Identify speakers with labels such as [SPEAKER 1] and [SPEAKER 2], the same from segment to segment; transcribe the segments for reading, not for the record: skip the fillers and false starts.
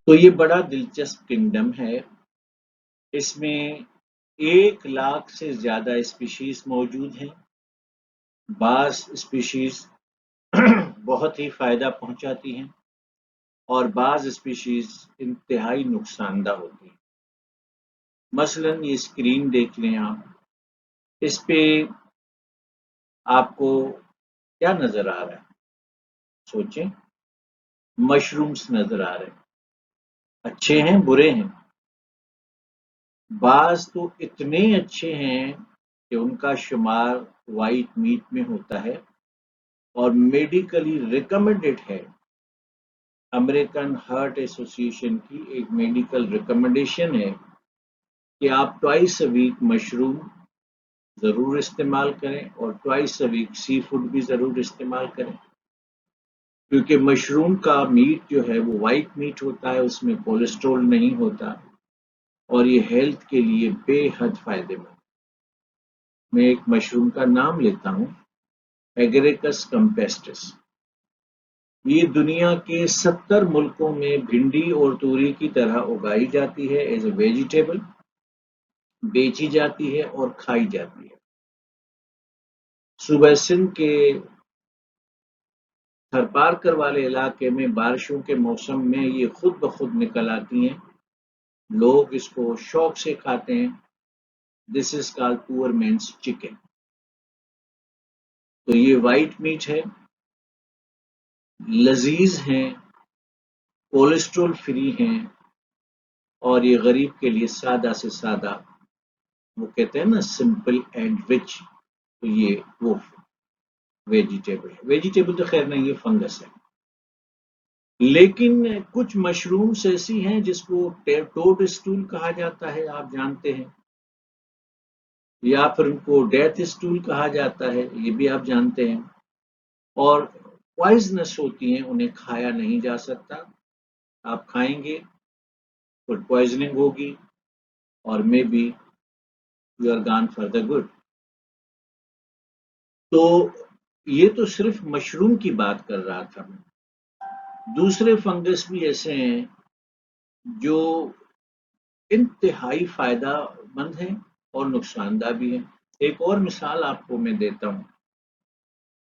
[SPEAKER 1] तो ये बड़ा दिलचस्प किंगडम है। इसमें 1 लाख से ज्यादा स्पीशीज मौजूद हैं। बाज स्पीशीज बहुत ही फायदा पहुंचाती हैं और बाज स्पीशीज इंतहाई नुकसानदा होती हैं। मसलन ये स्क्रीन देख लें आप, इस पे आपको क्या नजर आ रहा है? सोचें। मशरूम्स नजर आ रहे हैं। अच्छे हैं बुरे हैं? बाज तो इतने अच्छे हैं कि उनका शुमार वाइट मीट में होता है और मेडिकली रिकमेंडेड है। अमेरिकन हार्ट एसोसिएशन की एक मेडिकल रिकमेंडेशन है कि आप ट्वाइस अ वीक मशरूम जरूर इस्तेमाल करें और twice a week seafood भी जरूर इस्तेमाल करें, क्योंकि मशरूम का मीट जो है वो वाइट मीट होता है, उसमें कोलेस्ट्रॉल नहीं होता और ये हेल्थ के लिए बेहद फायदेमंद। मैं एक मशरूम का नाम लेता हूँ, एगरेकस कैम्पेस्ट्रिस। ये दुनिया के 70 मुल्कों में भिंडी और तूरी की तरह उगाई जाती है, एज ए वेजिटेबल बेची जाती है और खाई जाती है। सूबा सिंध के थरपारकर वाले इलाके में बारिशों के मौसम में ये खुद ब खुद निकल आती हैं। लोग इसको शौक से खाते हैं। This is called poor man's chicken. तो ये वाइट मीट है, लजीज हैं, कोलेस्ट्रॉल फ्री हैं और ये गरीब के लिए सादा से सादा, वो कहते हैं ना सिंपल एंड रिच, तो ये वो वेजिटेबल है। वेजिटेबल तो खैर नहीं, ये फंगस है। लेकिन कुछ मशरूम्स ऐसी हैं जिसको टोड स्टूल कहा जाता है, आप जानते हैं, या फिर उनको डेथ स्टूल कहा जाता है, ये भी आप जानते हैं। और पॉइजनस होती हैं, उन्हें खाया नहीं जा सकता। आप खाएंगे फूड पॉइजनिंग होगी और maybe you are gone for the good. तो ये तो सिर्फ मशरूम की बात कर रहा था मैं। दूसरे फंगस भी ऐसे हैं जो इंतहाई फायदेमंद हैं और नुकसानदा भी हैं। एक और मिसाल आपको मैं देता हूँ।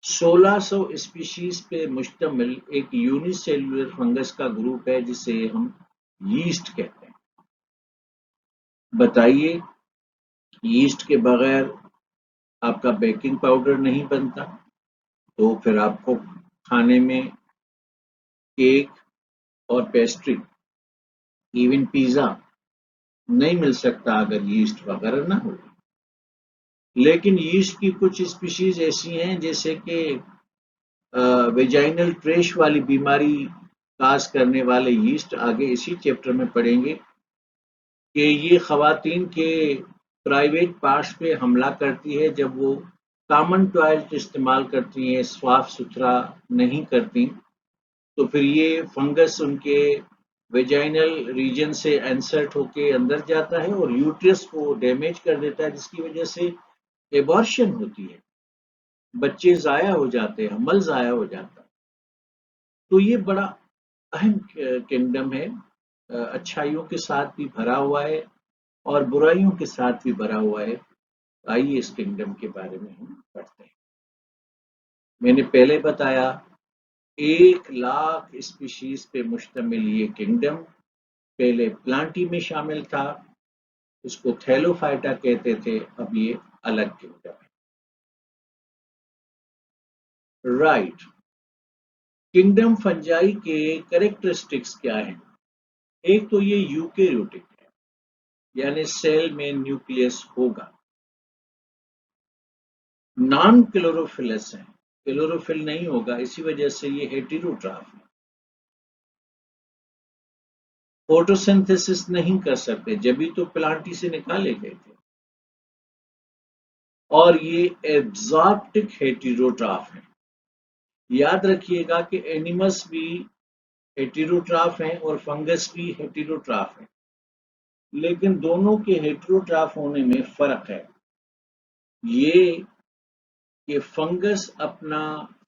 [SPEAKER 1] 1600 स्पीशीज पे मुश्तमिल एक यूनिसेल्युलर फंगस का ग्रुप है जिसे हम यीस्ट कहते हैं। बताइए, यीस्ट के बगैर आपका बेकिंग पाउडर नहीं बनता, तो फिर आपको खाने में केक और पेस्ट्री, इवन पिज्जा नहीं मिल सकता अगर यीस्ट वगैरह ना हो। लेकिन यीस्ट की कुछ स्पीशीज ऐसी हैं जैसे कि वेजाइनल ट्रेश वाली बीमारी काज करने वाले यीस्ट, आगे इसी चैप्टर में पढ़ेंगे कि ये खवातीन के प्राइवेट पार्ट्स पे हमला करती है जब वो कॉमन टॉयलेट इस्तेमाल करती हैं, साफ सुथरा नहीं करती। तो फिर ये फंगस उनके वेजाइनल रीजन से इंसर्ट होके अंदर जाता है और यूट्रस को डैमेज कर देता है, जिसकी वजह से एबॉर्शन होती है, बच्चे जाया हो जाते हैं, हमल जाया हो जाता है। तो ये बड़ा अहम किंगडम है, अच्छाइयों के साथ भी भरा हुआ है और बुराइयों के साथ भी भरा हुआ है। आइए इस किंगडम के बारे में हम पढ़ते हैं। मैंने पहले बताया 1 लाख स्पीशीज पे मुश्तमिल ये किंगडम पहले प्लांटी में शामिल था, उसको थैलोफाइटा कहते थे, अब ये अलग किंगडम है। राइट। किंगडम फंजाई के कैरेक्टरिस्टिक्स क्या हैं? एक तो ये यूकेरियोटिक है, यानी सेल में न्यूक्लियस होगा। नॉन क्लोरोफिलस है, क्लोरोफिल नहीं होगा, इसी वजह से ये हेटेरोट्रॉफ है। फोटोसिंथेसिस नहीं कर सकते, जब तो प्लांटी से निकाले गए थे। और ये एब्जॉर्प्टिक हेटेरोट्रॉफ है। याद रखिएगा कि एनिमल्स भी हेटेरोट्रॉफ हैं और फंगस भी हेटेरोट्रॉफ है, लेकिन दोनों के हेटेरोट्रॉफ होने में फर्क है। ये कि फंगस अपना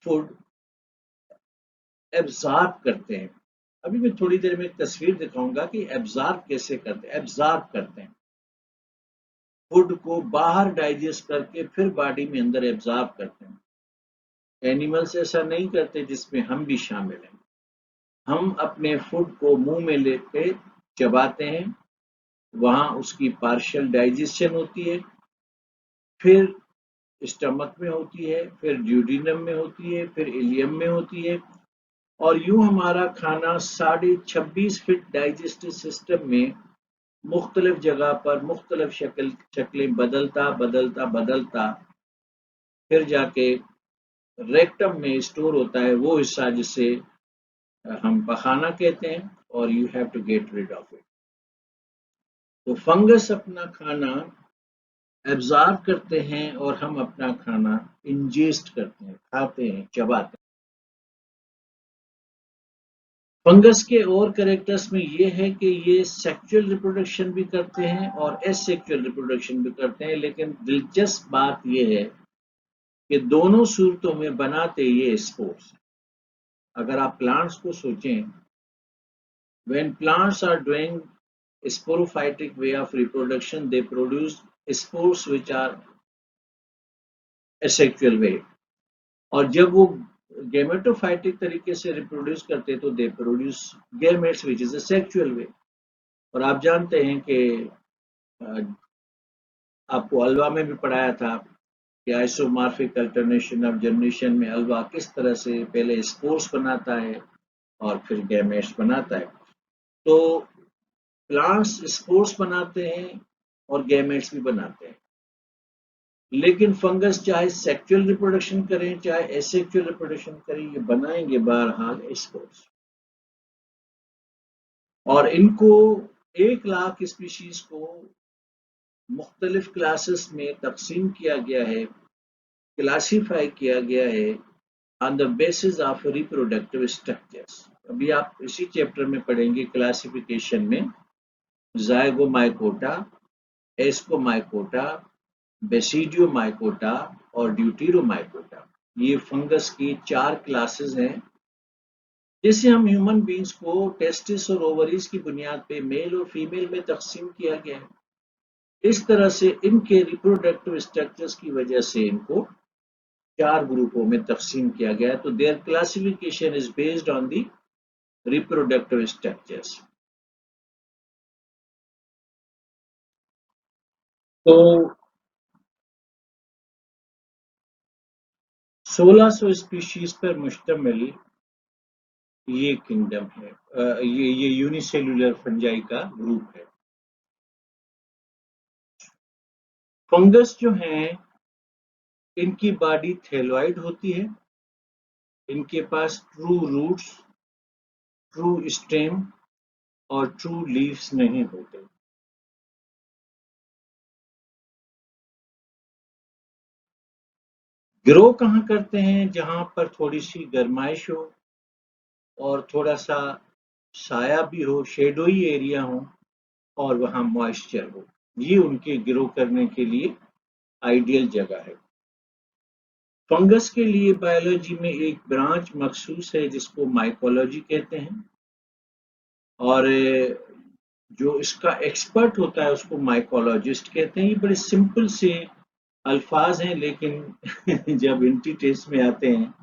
[SPEAKER 1] फूड एब्जॉर्ब करते हैं, अभी मैं थोड़ी देर में एक तस्वीर दिखाऊंगा कि एब्जॉर्ब कैसे करते हैं। एब्जॉर्ब करते हैं फूड को, बाहर डाइजेस्ट करके फिर बॉडी में अंदर एब्जॉर्ब करते हैं। एनिमल्स ऐसा नहीं करते, जिसमें हम भी शामिल हैं। हम अपने फूड को मुंह में लेके चबाते हैं, वहां उसकी पार्शियल डाइजेशन होती है, फिर स्टमक में होती है, फिर ड्यूडिनम में होती है, फिर इलियम में होती है, और यूं हमारा खाना 26.5 फीट डाइजेस्टिव सिस्टम में मुख्तलिफ जगह पर मुख्तलिफ शक्लें बदलता बदलता बदलता फिर जाके रेक्टम में स्टोर होता है, वो हिस्सा जिसे हम पखाना कहते हैं, और you have to get rid of it. तो फंगस अपना खाना एब्जॉर्ब करते हैं और हम अपना खाना इंजेस्ट करते हैं, खाते हैं, चबाते हैं। फंगस के और कैरेक्टर्स में ये है कि ये सेक्सुअल रिप्रोडक्शन भी करते हैं और एसेक्सुअल रिप्रोडक्शन भी करते हैं, लेकिन दिलचस्प बात ये है कि दोनों सूरतों में बनाते ये स्पोर्स। अगर आप प्लांट्स को सोचें, when plants are doing sporophytic way of reproduction, they produce spores which are asexual way, और जब वो गेमेटोफाइटिक तरीके से रिप्रोड्यूस करते तो they produce gametes which is a sexual way. और आप जानते हैं कि आपको अल्वा में भी पढ़ाया था कि आइसोमॉर्फिक अल्टरनेशन ऑफ जनरेशन में अल्वा किस तरह से पहले स्पोर्स बनाता है और फिर गैमेट्स बनाता है। तो प्लांट्स स्पोर्स बनाते हैं और गैमेट्स भी बनाते हैं, लेकिन फंगस चाहे सेक्सुअल रिप्रोडक्शन करें चाहे एसेक्सुअल रिप्रोडक्शन करें, ये बनाएंगे बहरहाल स्पोर्स। और इनको 1 लाख स्पीशीज को मुख्तलिफ क्लासेस में तकसीम किया गया है, क्लासीफाई किया गया है on the basis of reproductive structures. अभी आप इसी चैप्टर में पढ़ेंगे क्लासिफिकेशन में जाइगोमाइकोटा, एस्कोमाइकोटा, बेसिडियोमाइकोटा और ड्यूटेरोमाइकोटा। ये फंगस की 4 क्लासेस हैं, जिसे हम ह्यूमन बींग्स को टेस्टिस और ओवरीज की बुनियाद पे मेल और फीमेल में तकसीम किया गया है। इस तरह से इनके रिप्रोडक्टिव स्ट्रक्चर्स की वजह से इनको 4 ग्रुपों में तकसीम किया गया है। तो there classification is based on the reproductive structures. तो 1600 स्पीशीज पर मुश्तमिल ये किंगडम है, ये यूनिसेल्युलर फंजाई का ग्रुप है। फंगस जो हैं, इनकी बॉडी थैलोइड होती है, इनके पास ट्रू रूट्स, ट्रू स्टेम और ट्रू लीव्स नहीं होते। ग्रो कहाँ करते हैं? जहां पर थोड़ी सी गर्माइश हो और थोड़ा सा साया भी हो, शेडोई एरिया हो, और वहां मॉइस्चर हो। ये उनके ग्रो करने के लिए आइडियल जगह है। फंगस के लिए बायोलॉजी में एक ब्रांच मखसूस है जिसको माइकोलॉजी कहते हैं, और जो इसका एक्सपर्ट होता है उसको माइकोलॉजिस्ट कहते हैं। ये बड़े सिंपल से अल्फाज हैं, लेकिन जब इंटी टेस्ट में आते हैं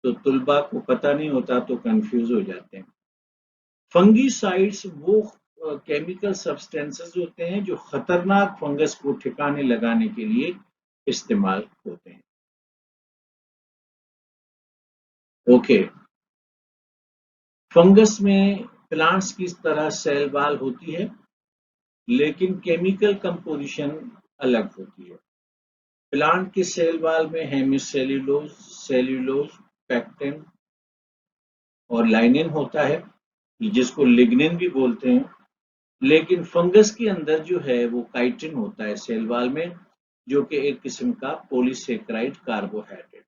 [SPEAKER 1] तो तुलबा को पता नहीं होता, तो कंफ्यूज हो जाते हैं। फंगीसाइड्स वो केमिकल सब्सटेंसेस होते हैं जो खतरनाक फंगस को ठिकाने लगाने के लिए इस्तेमाल होते हैं। ओके, फंगस में प्लांट्स की तरह सेल वॉल होती है, लेकिन केमिकल कंपोजिशन अलग होती है। प्लांट के सेल वॉल में हेमिसेल्यूलोज, सेल्यूलोज, पेक्टिन और लाइनिन होता है, जिसको लिग्निन भी बोलते हैं। लेकिन फंगस के अंदर जो है वो काइटिन होता है सेल वॉल में, जो कि एक किस्म का पॉलीसेकेराइड कार्बोहाइड्रेट।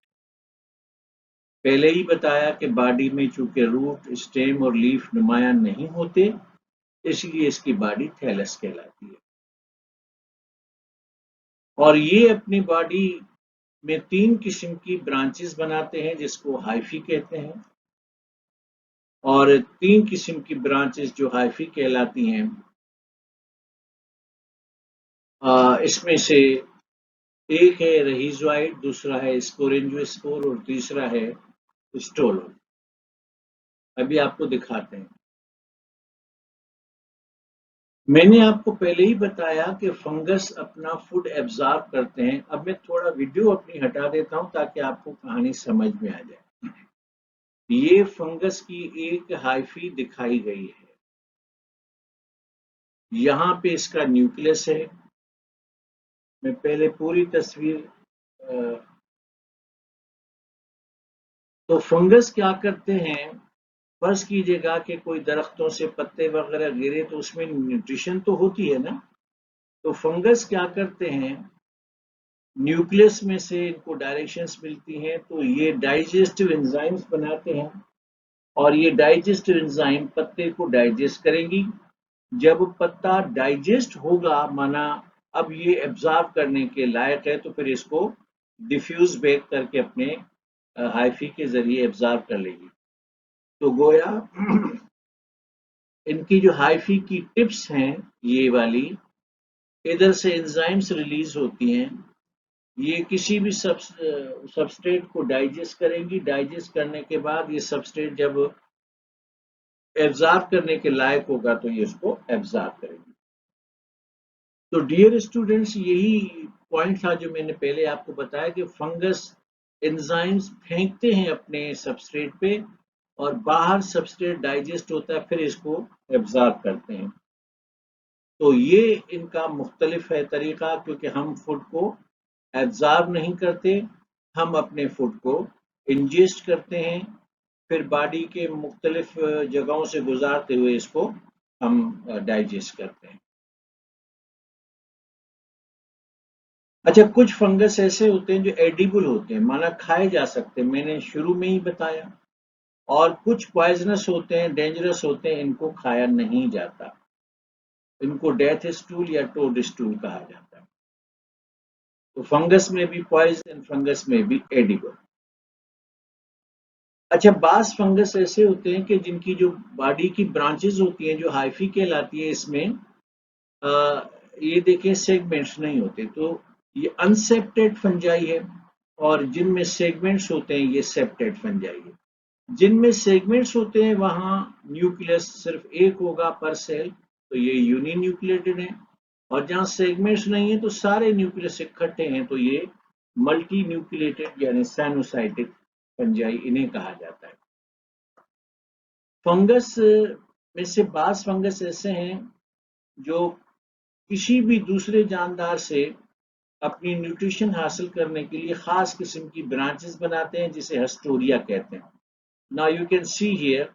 [SPEAKER 1] पहले ही बताया कि बॉडी में चूंकि रूट, स्टेम और लीफ नुमायां नहीं होते, इसलिए इसकी बॉडी थैलस कहलाती है। और ये अपनी बॉडी में 3 किस्म की ब्रांचेस बनाते हैं, जिसको हाइफी कहते हैं। और 3 किस्म की ब्रांचेस जो हाइफी कहलाती हैं, इसमें से एक है रहीज़ोइड, दूसरा है स्पोरेंजियोस्पोर और तीसरा है स्टोलोन। अभी आपको दिखाते हैं। मैंने आपको पहले ही बताया कि फंगस अपना फूड एब्जॉर्ब करते हैं। अब मैं थोड़ा वीडियो अपनी हटा देता हूं ताकि आपको कहानी समझ में आ जाए। ये फंगस की एक हाइफी दिखाई गई है। यहाँ पे इसका न्यूक्लियस है। मैं पहले पूरी तस्वीर तो फंगस क्या करते हैं, फर्ज कीजिएगा कि कोई दरख्तों से पत्ते वगैरह गिरे तो उसमें न्यूट्रिशन तो होती है ना। तो फंगस क्या करते हैं, न्यूक्लियस में से इनको डायरेक्शंस मिलती हैं, तो ये डाइजेस्टिव एंजाइम्स बनाते हैं और ये डाइजेस्टिव एंजाइम पत्ते को डाइजेस्ट करेंगी। जब पत्ता डाइजेस्ट होगा, माना अब ये एब्जॉर्ब करने के लायक है, तो फिर इसको डिफ्यूज बैक करके अपने हाइफी के जरिए एब्जॉर्ब कर लेगी। तो गोया इनकी जो हाइफी की टिप्स हैं ये वाली, इधर से एंजाइम्स रिलीज होती हैं, ये किसी भी सबस्ट्रेट को डाइजेस्ट करेंगी। डाइजेस्ट करने के बाद ये सबस्ट्रेट जब एब्जॉर्ब करने के लायक होगा तो ये इसको एब्जॉर्ब करेंगी। तो डियर स्टूडेंट्स, यही पॉइंट था जो मैंने पहले आपको बताया कि फंगस एंजाइम्स फेंकते हैं अपने सबस्ट्रेट पे और बाहर सबस्ट्रेट डाइजेस्ट होता है, फिर इसको एब्जॉर्ब करते हैं। तो ये इनका मुख्तलिफ है तरीका, क्योंकि हम फूड को एब्जॉर्ब नहीं करते, हम अपने फूड को इंजेस्ट करते हैं, फिर बॉडी के मुख्तलिफ जगहों से गुजारते हुए इसको हम डाइजेस्ट करते हैं। अच्छा, कुछ फंगस ऐसे होते हैं जो एडिबल होते हैं, माना खाए जा सकते हैं, मैंने शुरू में ही बताया। और कुछ पॉइजनस होते हैं, डेंजरस होते हैं, इनको खाया नहीं जाता। इनको डेथ स्टूल या टोड स्टूल कहा जाता है। तो फंगस में भी पॉइजन, फंगस में भी एडिबल। अच्छा, बास फंगस ऐसे होते हैं कि जिनकी जो बॉडी की ब्रांचेस होती हैं, जो हाइफी कहलाती है, इसमें ये देखिए सेगमेंट्स नहीं होते, तो ये अनसेप्टेड फंजाई है। और जिनमें सेगमेंट्स होते हैं ये सेप्टेड फंजाई है। जिनमें सेगमेंट्स होते हैं वहां न्यूक्लियस सिर्फ एक होगा पर सेल, तो ये यूनिन्यूक्लिएटेड है। और जहां सेगमेंट्स नहीं है तो सारे न्यूक्लियस इकट्ठे हैं, तो ये मल्टी न्यूक्लिएटेड यानी साइनोसाइटिक फंजाई इन्हें कहा जाता है। फंगस में से बास फंगस ऐसे हैं जो किसी भी दूसरे जानदार से अपनी न्यूट्रिशन हासिल करने के लिए खास किस्म की ब्रांचेस बनाते हैं, जिसे हस्टोरिया कहते हैं। Now you can see here,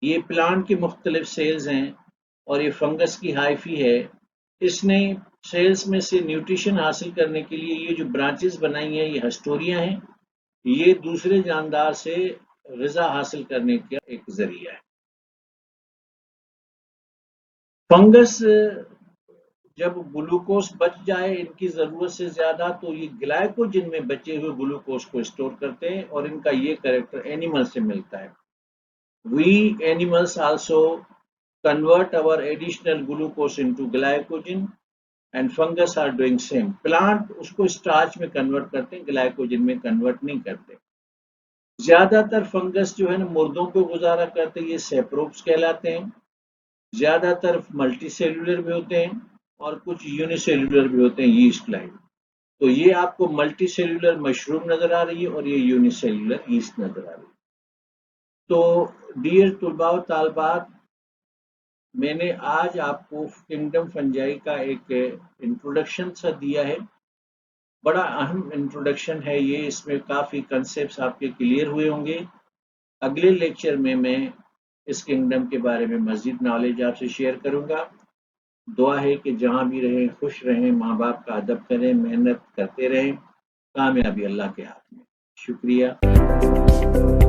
[SPEAKER 1] ये प्लांट के मुख्तलिफ सेल्स हैं और ये फंगस की हाइफी है। इसने सेल्स में से न्यूट्रिशन हासिल करने के लिए ये जो ब्रांचेस बनाई हैं ये हस्टोरिया हैं। ये दूसरे जानदार से ग़िज़ा हासिल करने का एक जरिया है। फंगस जब ग्लूकोज बच जाए इनकी जरूरत से ज्यादा, तो ये ग्लाइकोजन में बचे हुए ग्लूकोज को स्टोर करते हैं और इनका ये कैरेक्टर एनिमल से मिलता है। We animals also convert our additional glucose into glycogen and fungus are doing same. Plant उसको स्टार्च में कन्वर्ट करते हैं, ग्लाइकोजन में कन्वर्ट नहीं करते। ज्यादातर फंगस जो है ना मुर्दों को गुजारा करते हैं, ये सेप्रोब्स कहलाते हैं। ज्यादातर मल्टी सेल्यूलर भी होते हैं और कुछ यूनिसेल्यूलर भी होते हैं, यीस्ट लाइक। तो ये आपको मल्टी सेल्यूलर मशरूम नजर आ रही है और ये यूनिसेल्यूलर यीस्ट नजर आ रही है। तो डियर तुलबा व तालबात, मैंने आज आपको किंगडम फंजाई का एक इंट्रोडक्शन सा दिया है। बड़ा अहम इंट्रोडक्शन है ये, इसमें काफ़ी कंसेप्ट्स आपके क्लियर हुए होंगे। अगले लेक्चर में मैं इस किंगडम के बारे में मज़ीद नॉलेज आपसे शेयर करूँगा। दुआ है कि जहाँ भी रहें खुश रहें, माँ बाप का अदब करें, मेहनत करते रहें, कामयाबी अल्लाह के हाथ में। शुक्रिया।